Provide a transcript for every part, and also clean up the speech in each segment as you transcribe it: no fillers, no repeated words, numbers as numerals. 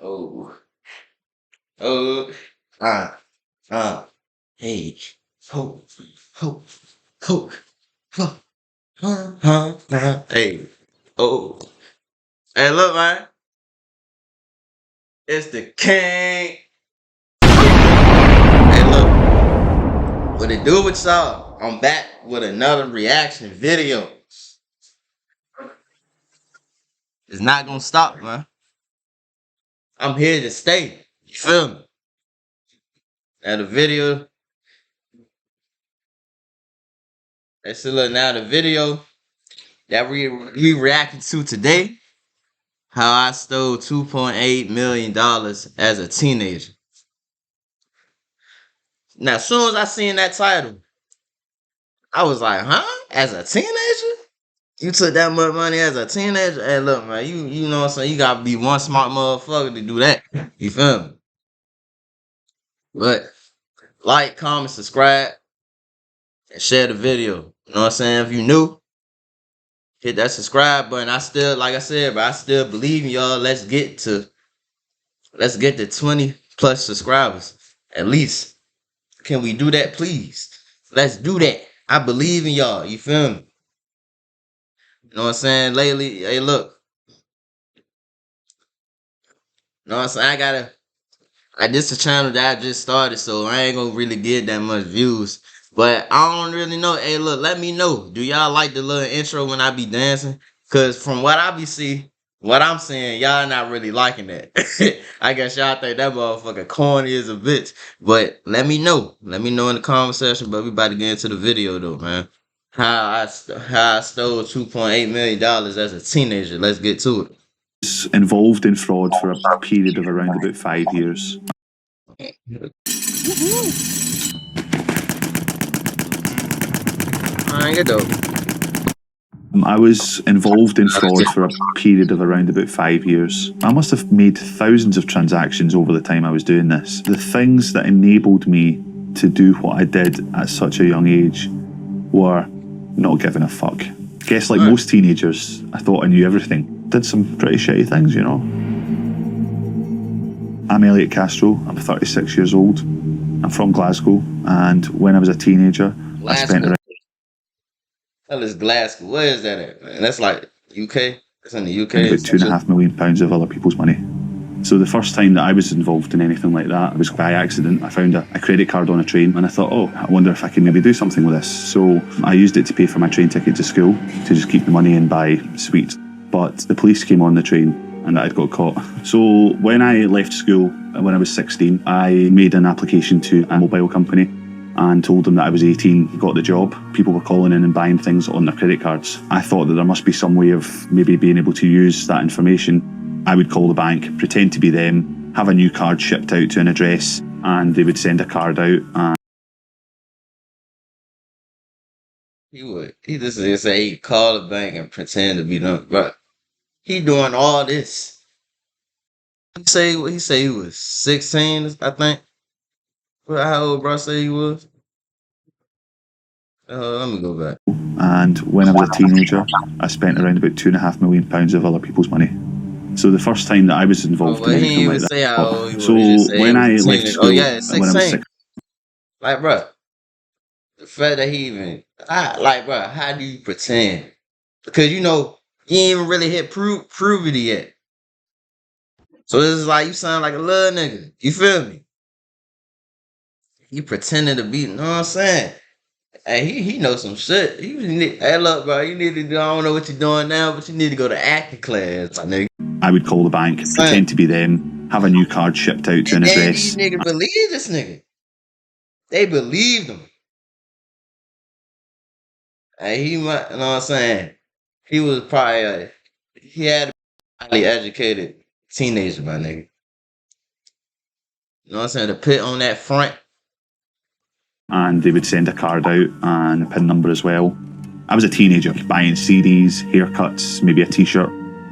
Oh, oh, ah, hey, ho, ho, ho, ho, hey, oh, hey, look, man, it's the king. Hey, look, what it do with y'all? I'm back with another reaction video. It's not gonna stop, man. I'm here to stay. You feel me? Now the video, let's look now the video that we reacted to today. How I stole $2.8 million as a teenager. Now, as soon as I seen that title, I was like, huh? As a teenager? You took that much money as a teenager? Hey, look, man, you know what I'm saying? You gotta be one smart motherfucker to do that. You feel me? But like, comment, subscribe, and share the video. You know what I'm saying? If you new, hit that subscribe button. I still, like I said, but I still believe in y'all. Let's get to 20 plus subscribers. At least. Can we do that, please? Let's do that. I believe in y'all. You feel me? You know what I'm saying? Lately, hey, look. You know what I'm saying? This is a channel that I just started, so I ain't gonna really get that much views. But I don't really know. Hey, look, let me know. Do y'all like the little intro when I be dancing? Cause from what I be what I'm saying, y'all not really liking that. I guess y'all think that motherfucker corny as a bitch. But let me know. Let me know in the comment section. But we about to get into the video though, man. How I stole $2.8 million as a teenager. Let's get to it. Involved in fraud for a period of around about 5 years. I was involved in fraud for a period of around about 5 years. I must have made thousands of transactions over the time I was doing this. The things that enabled me to do what I did at such a young age were not giving a fuck. I guess like most teenagers, I thought I knew everything. Did some pretty shitty things, you know. I'm Elliot Castro, I'm 36 years old. I'm from Glasgow, and when I was a teenager, I spent around... Hell is Glasgow. Where is that at, man? That's like UK. It's in the UK. About £2.5 million of other people's money. So the first time that I was involved in anything like that was by accident. I found a credit card on a train and I thought, oh, I wonder if I can maybe do something with this. So I used it to pay for my train ticket to school, to just keep the money and buy sweets. But the police came on the train and I'd got caught. So when I left school, when I was 16, I made an application to a mobile company and told them that I was 18, got the job. People were calling in and buying things on their credit cards. I thought that there must be some way of maybe being able to use that information. I would call the bank, pretend to be them, have a new card shipped out to an address, and they would send a card out. And he just say he call the bank and pretend to be them, but he doing all this. He say he was 16, I think. Well, how old bro say he was? Let me go back. And when I was a teenager, I spent around about £2.5 million of other people's money. So the first time that I was involved in anything like that. So when I left school, when I was 16, like, bro, the fact that he even, bro, how do you pretend? Because you know you ain't even really hit puberty yet. So it's like you sound like a little nigga. You feel me? You pretending to be, you know what I'm saying? Hey, he knows some shit. Hey, look, bro, you need to do, I don't know what you're doing now, but you need to go to acting class, my nigga. I would call the bank, pretend to be them, have a new card shipped out to an address. These niggas believe this nigga. They believed him. Hey, you know what I'm saying? He was probably, he had a highly educated teenager, my nigga. You know what I'm saying? The pit on that front. And they would send a card out and a PIN number as well. I was a teenager buying CDs, haircuts, maybe a t-shirt.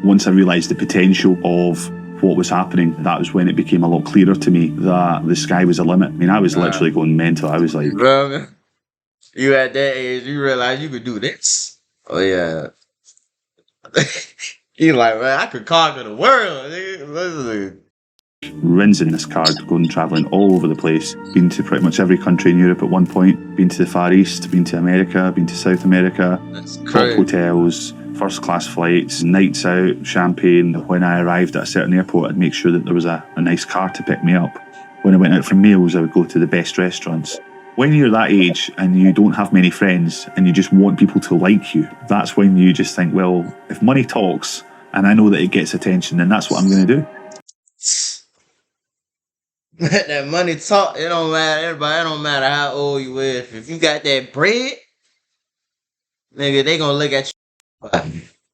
Once I realised the potential of what was happening, that was when it became a lot clearer to me that the sky was the limit. I mean, I was literally going mental. I was like... Bro, you at that age, you realize you could do this. Oh, yeah. You like, man, I could conquer the world. Nigga. rinsing this card, going travelling all over the place. Been to pretty much every country in Europe at one point. Been to the Far East, been to America, been to South America. That's Top crazy. hotels, first class flights, nights out, champagne. When I arrived at a certain airport, I'd make sure that there was a nice car to pick me up. When I went out for meals, I would go to the best restaurants. When you're that age and you don't have many friends and you just want people to like you, that's when you just think, well, if money talks and I know that it gets attention, then that's what I'm going to do. Let that money talk. It don't matter, everybody. It don't matter how old you is. If you got that bread, nigga, they gonna look at you like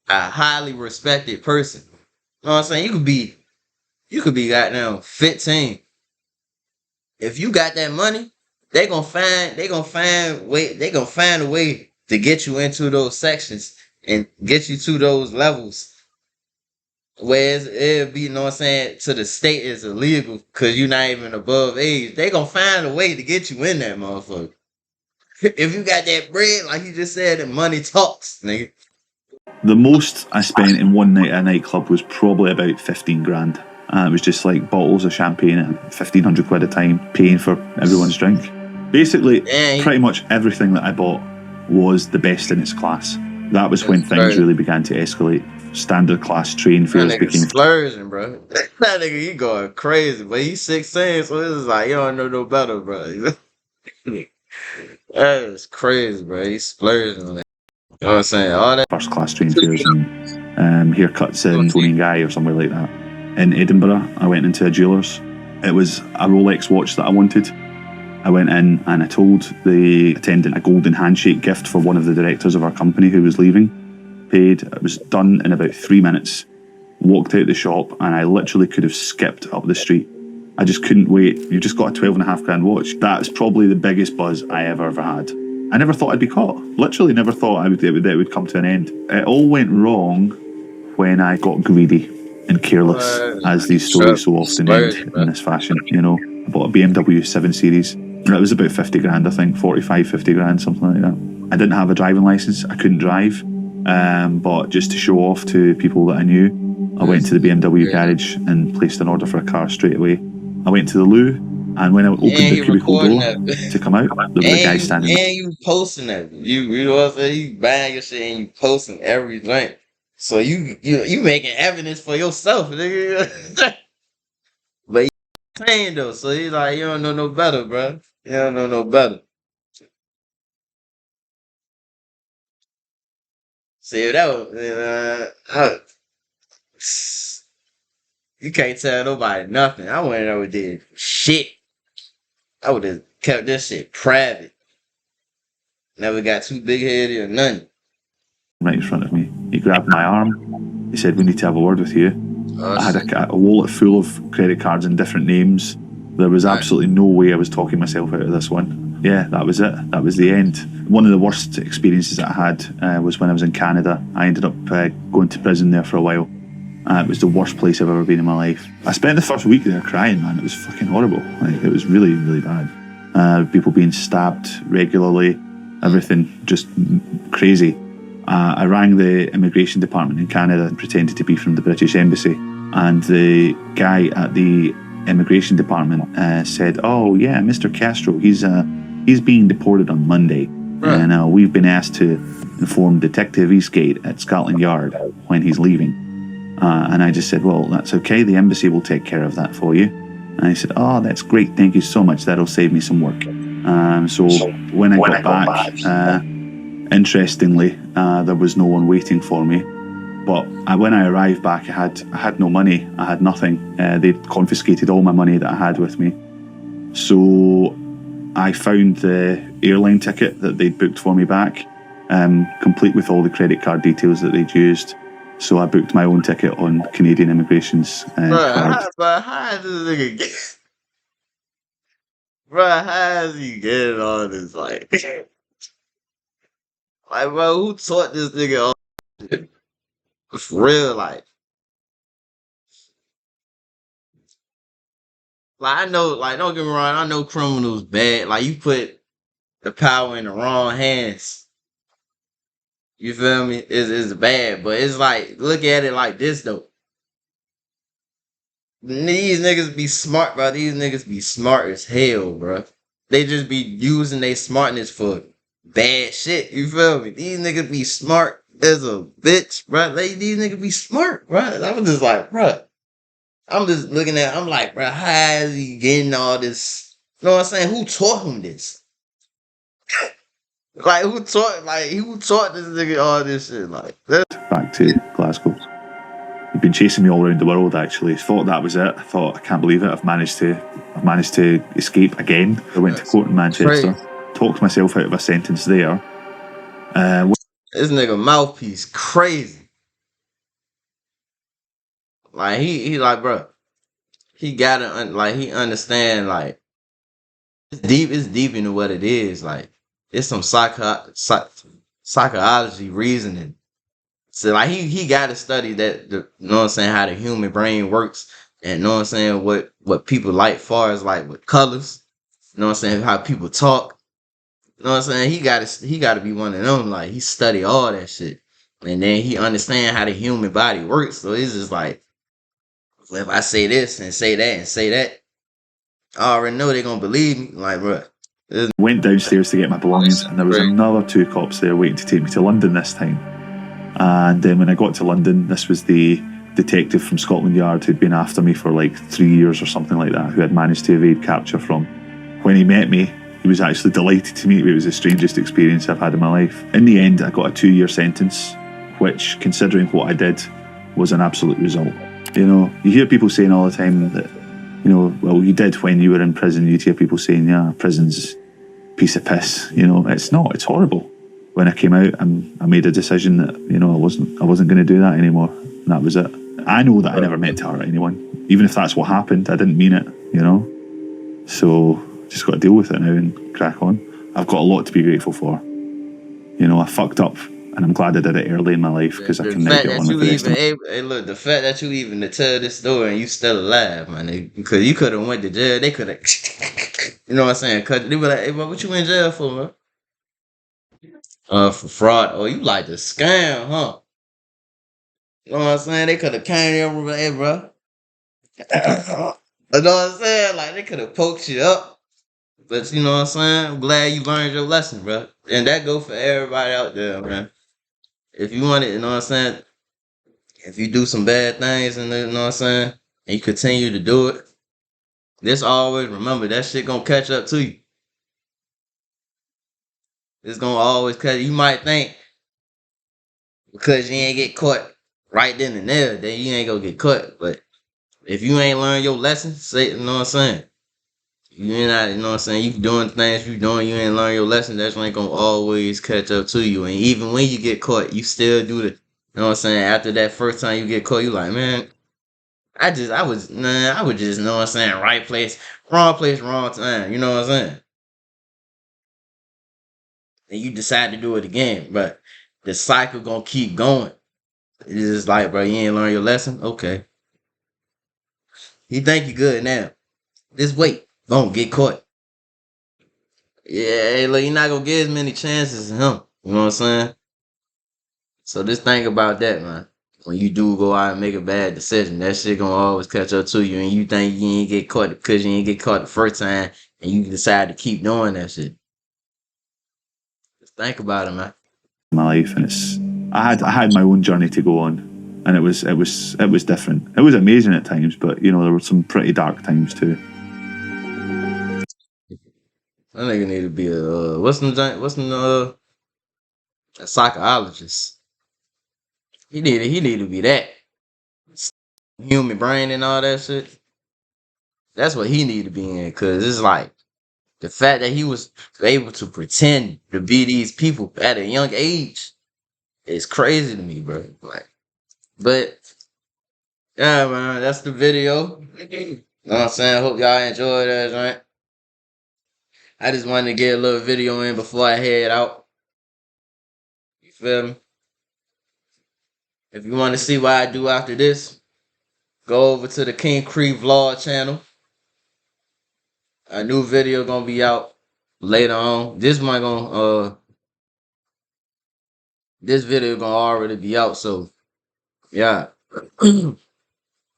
a highly respected person. You know what I'm saying? You could be goddamn 15. If you got that money, they gonna find a way to get you into those sections and get you to those levels. Whereas it'll be, you know what I'm saying, to the state is illegal because you're not even above age. They gonna find a way to get you in that motherfucker. If you got that bread, like you just said, the money talks, nigga. The most I spent in one night at a nightclub was probably about 15 grand. It was just like bottles of champagne at 1,500 quid a time, paying for everyone's drink. Basically, Damn, pretty much everything that I bought was the best in its class. That was when that's things crazy. really began to escalate. Standard class train That fares nigga became splurging, bro. That nigga, he going crazy, but he's 16, so it's like, you don't know no better, bro. That is crazy, bro. He's splurging on that. You know what I'm saying? All that. first class train fares and haircuts in Tony and Guy or somewhere like that. In Edinburgh, I went into a jeweller's. It was a Rolex watch that I wanted. I went in and I told the attendant a golden handshake gift for one of the directors of our company who was leaving. Paid. It was done in about 3 minutes. Walked out the shop and I literally could have skipped up the street. I just couldn't wait. You've just got a 12.5 grand watch. That's probably the biggest buzz I ever had. I never thought I'd be caught. Literally never thought it would come to an end. It all went wrong when I got greedy and careless, as these stories so often end in this fashion. You know, I bought a BMW 7 Series. It was about 50 grand, I think, 45, 50 grand, something like that. I didn't have a driving license. I couldn't drive. But just to show off to people that I knew, I went to the BMW garage and placed an order for a car straight away. I went to the loo, and when I opened the cubicle door to come out, there was a guy standing there. And you posting that. You know what I'm saying? You buying your shit and you posting everything. So you making evidence for yourself, nigga. But you saying though, so he's like, you don't know no better, bro. You don't know no better. See, that was, you can't tell nobody nothing. I wouldn't ever did shit. I would have kept this shit private. Never got too big headed or nothing. Right in front of me. He grabbed my arm. He said, "We need to have a word with you." I had a wallet full of credit cards in different names. There was absolutely no way I was talking myself out of this one. Yeah, that was it. That was the end. One of the worst experiences that I had was when I was in Canada. I ended up going to prison there for a while. It was the worst place I've ever been in my life. I spent the first week there crying, man. It was fucking horrible. Like, it was really, really bad. People being stabbed regularly, everything just crazy. I rang the immigration department in Canada and pretended to be from the British Embassy. And the guy at the immigration department said, "Oh yeah, Mr. Castro, he's being deported on Monday, and we've been asked to inform Detective Eastgate at Scotland Yard when he's leaving." And I just said, "Well, that's okay. The embassy will take care of that for you." And he said, "Oh, that's great. Thank you so much. That'll save me some work." So when I got back, interestingly, there was no one waiting for me. But when I arrived back, I had no money. I had nothing. They'd confiscated all my money that I had with me. So I found the airline ticket that they'd booked for me back, complete with all the credit card details that they'd used. So I booked my own ticket on Canadian Immigration's card. How does this nigga get? Bro, how is he getting all this? Like, bro, who taught this nigga all this? For real, like I know, like, don't get me wrong, I know criminals bad. Like, you put the power in the wrong hands. You feel me? It's bad, but it's like, look at it like this though. These niggas be smart, bro. These niggas be smart as hell, bro. They just be using their smartness for bad shit. You feel me? These niggas be smart as a bitch, bro. These niggas be smart, bro. I was just like, bro. I'm just looking at. I'm like, bro. How is he getting all this? You know what I'm saying? Who taught him this? Like who taught? Like who taught this nigga all this shit? Like that. Back to Glasgow. He'd been chasing me all around the world. Actually, thought that was it. I thought, I can't believe it. I've managed to escape again. I went to court in Manchester. Crazy. Talked myself out of a sentence there. This nigga mouthpiece crazy. Like he like, bro. He gotta like he understand like it's deep into what it is. Like it's some psychology reasoning. So like he gotta study that you know what I'm saying, how the human brain works and know what I'm saying what people like far as like with colors, you know what I'm saying, how people talk. You know what I'm saying? He gotta be one of them. Like he study all that shit. And then he understand how the human body works. So it's just like if I say this and say that and say that, I already know they're gonna believe me. Like, bro. Went downstairs to get my belongings, and there was another two cops there waiting to take me to London this time. And then when I got to London, this was the detective from Scotland Yard who'd been after me for like 3 years or something like that, who had managed to evade capture from. When he met me, he was actually delighted to meet me. It was the strangest experience I've had in my life. In the end, I got a 2-year sentence, which, considering what I did, was an absolute result. You know, you hear people saying all the time that, you know, well, you did when you were in prison. You'd hear people saying, yeah, prison's a piece of piss. You know, it's not. It's horrible. When I came out, I made a decision that, you know, I wasn't going to do that anymore. And that was it. I know that I never meant to hurt anyone. Even if that's what happened, I didn't mean it, you know. So just got to deal with it now and crack on. I've got a lot to be grateful for. You know, I fucked up, and I'm glad I did it early in my life because I can now get on with the rest of my life. Hey, look, the fact that you even to tell this story and you still alive, man, because you could have went to jail. They could have, you know what I'm saying? Cause they were like, hey, bro, what you in jail for, man? For fraud. Oh, you like to scam, huh? You know what I'm saying? They could have came there and hey, bro. You know what I'm saying? Like they could have poked you up. But you know what I'm saying? I'm glad you learned your lesson, bro. And that go for everybody out there, man. If you want it, you know what I'm saying? If you do some bad things and you know what I'm saying, and you continue to do it, just always remember that shit gonna catch up to you. It's gonna always catch you. Might think because you ain't get caught right then and there, then you ain't gonna get caught. But if you ain't learned your lesson, say you know what I'm saying. You ain't not, you know what I'm saying, you doing things you doing, you ain't learn your lesson, that's ain't gonna always catch up to you. And even when you get caught, you still do the, you know what I'm saying, after that first time you get caught, you like, man, I was just, you know what I'm saying, right place, wrong time, you know what I'm saying? And you decide to do it again, but the cycle gonna keep going. It's just like, bro, you ain't learn your lesson? Okay. You think you good now. Just wait. Don't get caught. Yeah, hey, look, you're not gonna get as many chances as him. You know what I'm saying? So just think about that, man. When you do go out and make a bad decision, that shit gonna always catch up to you, and you think you ain't get caught because you ain't get caught the first time, and you decide to keep doing that shit. Just think about it, man. My life, and I had my own journey to go on, and it was different. It was amazing at times, but you know there were some pretty dark times too. That nigga need to be a psychologist. He need to be that human brain and all that shit. That's what he need to be in, cause it's like the fact that he was able to pretend to be these people at a young age is crazy to me, bro. Like, but yeah, man, that's the video. You know what I'm saying? Hope y'all enjoyed that, right? I just wanted to get a little video in before I head out. You feel me? If you want to see what I do after this, go over to the King Cree vlog channel. A new video gonna be out later on. This video gonna already be out, so yeah.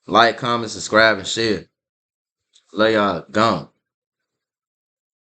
Like, comment, subscribe, and share. Love y'all. Gone.